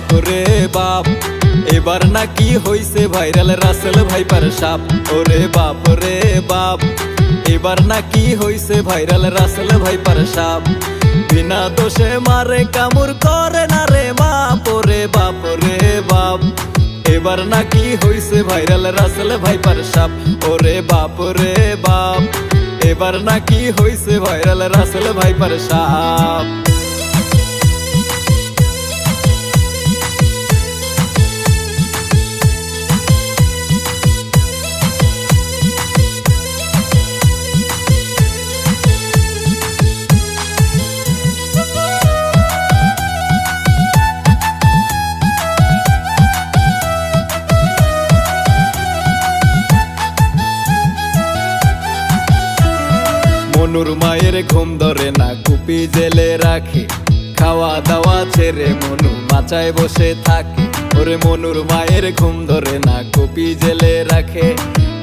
বাপ রে বাপ, এবার নাকি হইছে ভাইরাল রাসেল ভাইপার সাপ। ওরে বাপ রে বাপ, এবার নাকি হইছে ভাইরাল রাসেল ভাইপার সাপ। বিনা দোষে মারে কামড় করে না রে বাপ। ওরে বাপ রে বাপ, এবার নাকি হইছে ভাইরাল রাসেল ভাইপার সাপ। ওরে বাপ রে বাপ, এবার নাকি হইছে ভাইরাল রাসেল ভাইপার সাপ। মনুর মায়ের ঘুম ধরে না, কুপি জেলে রাখে, খাওয়া দাওয়া ছেড়ে মনু মাচায় বসে থাকে। ওরে মনুর মায়ের ঘুম ধরে না, কুপি জেলে রাখে,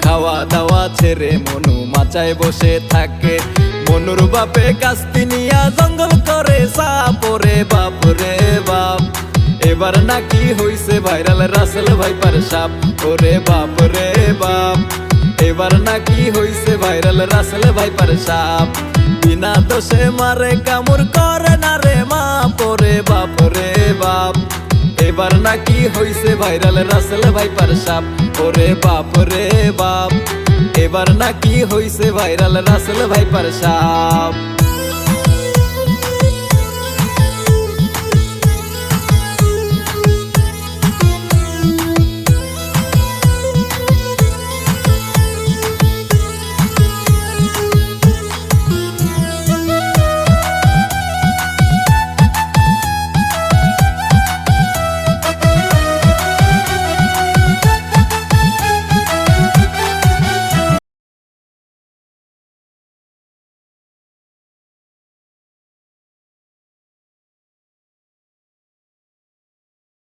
খাওয়া দাওয়া ছেড়ে মনু মাচায় বসে থাকে। মনুর বাপে কাস্তি নিয়া জঙ্গল করে সাপ। ওরে বাপ রে বাপ, এবার নাকি হইছে ভাইরাল রাসেল ভাইপার সাপ। ওরে বাপ রে বাপ, এবার নাকি হইছে ভাইরাল রাসেল ভাইপার সাপ। বিনা দোষে মারে কামড় করে না রে মাপ। ওরে বাপ রে বাপ, এবার নাকি হইছে ভাইরাল রাসেল ভাইপার সাপ। ওরে বাপ রে বাপ, এবার নাকি হইছে ভাইরাল রাসেল ভাইপার সাপ।